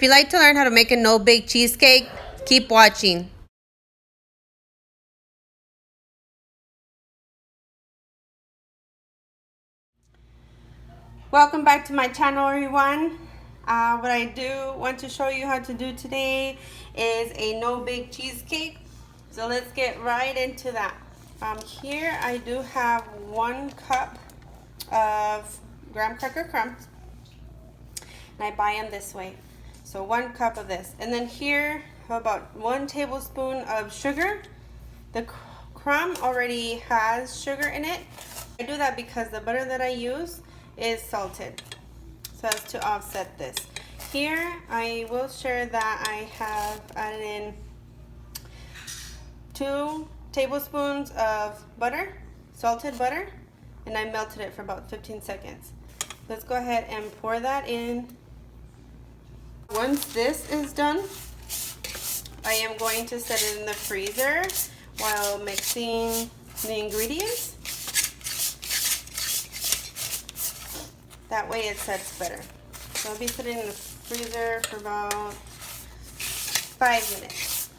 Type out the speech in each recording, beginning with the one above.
you like to learn how to make a no-bake cheesecake, keep watching. Welcome back to my channel, everyone. What I do want to show you how to do today is a no-bake cheesecake. So let's get right into that. Here I do have 1 cup of graham cracker crumbs, and I buy them this way. So 1 cup of this, and then here about 1 tablespoon of sugar. The crumb already has sugar in it. I do that because the butter that I use is salted, so as to offset this. Here I will share that I have added in 2 tablespoons of butter, salted butter, and I melted it for about 15 seconds. Let's go ahead and pour that in. Once this is done, I am going to set it in the freezer while mixing the ingredients. That way it sets better. So I'll be sitting in the freezer for about 5 minutes.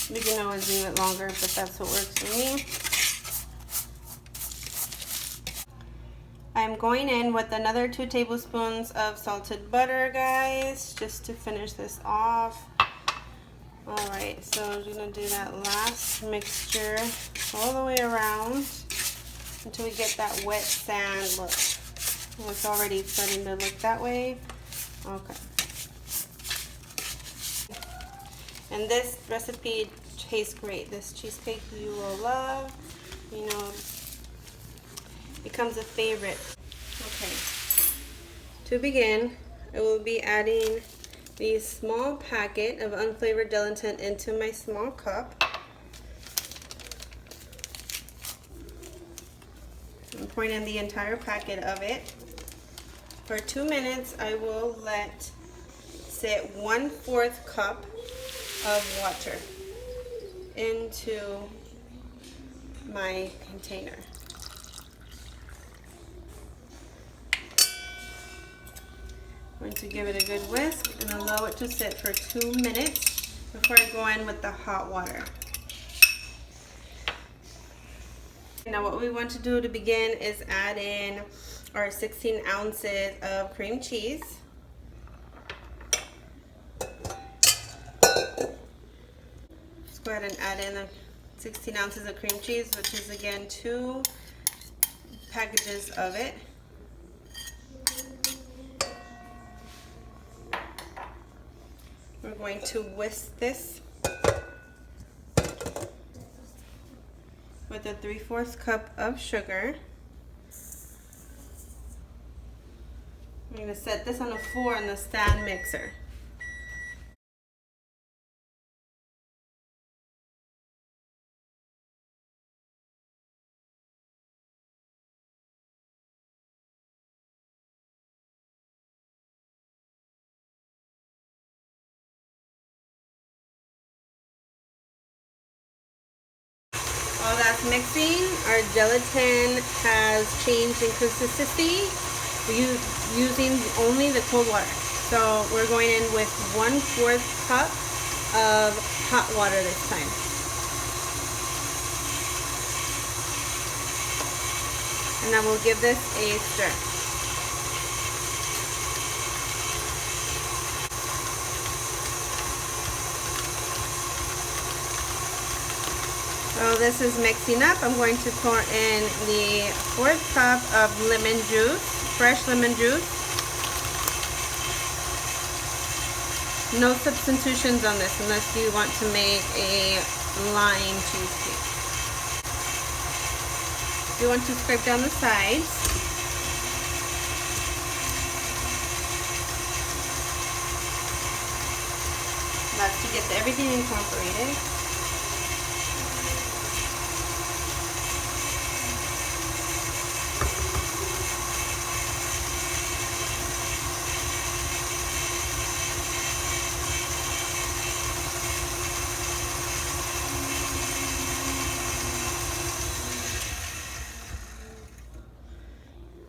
You can always leave it longer, but that's what works for me. I'm going in with another 2 tablespoons of salted butter, guys, just to finish this off. Alright, so I'm going to do that last mixture all the way around until we get that wet sand look. Oh, it's already starting to look that way. Okay. And this recipe tastes great. This cheesecake you will love. You know, becomes a favorite. Okay. To begin, I will be adding the small packet of unflavored gelatin into my small cup. I'm pouring in the entire packet of it. For 2 minutes, I will let sit 1/4 cup of water into my container. I'm going to give it a good whisk and allow it to sit for 2 minutes before I go in with the hot water. Now what we want to do to begin is add in our 16 ounces of cream cheese. Just go ahead and add in the 16 ounces of cream cheese, which is again 2 packages of it. We're going to whisk this with a 3/4 cup of sugar. I'm going to set this on the floor in the stand mixer. While that's mixing, our gelatin has changed in consistency. We're using only the cold water. So we're going in with 1/4 cup of hot water this time. And then we'll give this a stir. So this is mixing up. I'm going to pour in the 1/4 cup of lemon juice, fresh lemon juice. No substitutions on this unless you want to make a lime cheesecake. You want to scrape down the sides. That's to get everything incorporated.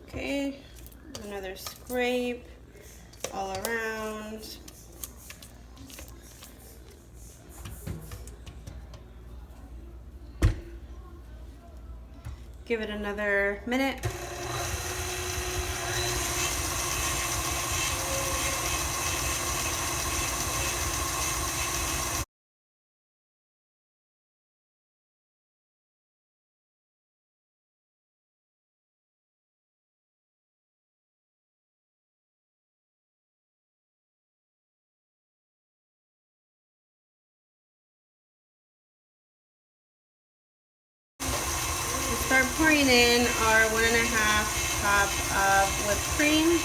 Okay, another scrape all around. Give it another minute. Start pouring in our 1.5 cup of whipped cream.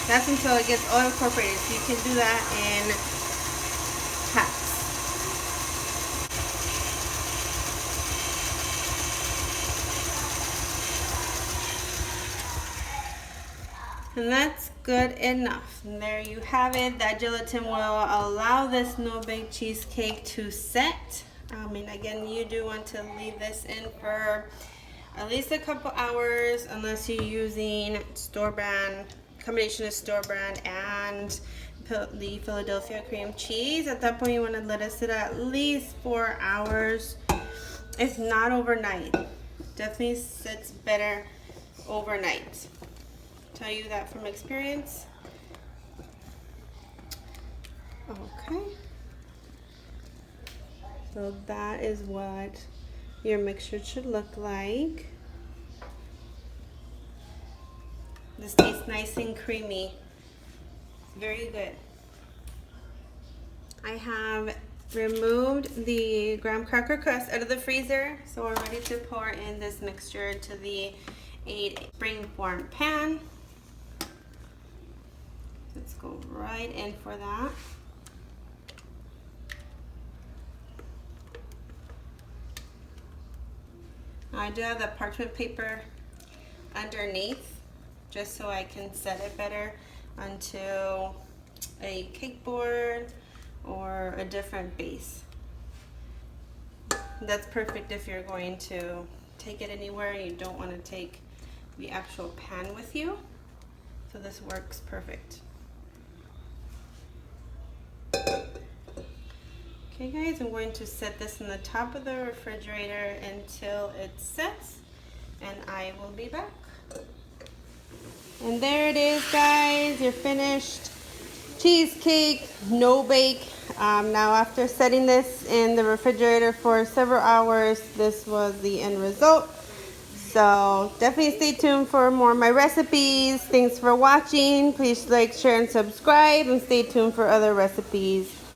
That's until it gets all incorporated. So you can do that in halves. And that's good enough. And there you have it. That gelatin will allow this no-bake cheesecake to set. And again, you do want to leave this in for at least a couple hours, unless you're using store-brand, combination of store-brand and the Philadelphia cream cheese. At that point, you want to let it sit at least 4 hours, if not overnight. Definitely sits better overnight. Tell you that from experience. Okay. So that is what your mixture should look like. This tastes nice and creamy. Very good. I have removed the graham cracker crust out of the freezer, so we're ready to pour in this mixture to the 8 springform pan. Let's go right in for that. I do have the parchment paper underneath, just so I can set it better onto a cake board or a different base. That's perfect if you're going to take it anywhere and you don't want to take the actual pan with you. So this works perfect. Okay guys, I'm going to set this in the top of the refrigerator until it sets, and I will be back. And there it is guys, your finished cheesecake, no bake. Now after setting this in the refrigerator for several hours, this was the end result. So definitely stay tuned for more of my recipes. Thanks for watching. Please like, share, and subscribe, and stay tuned for other recipes.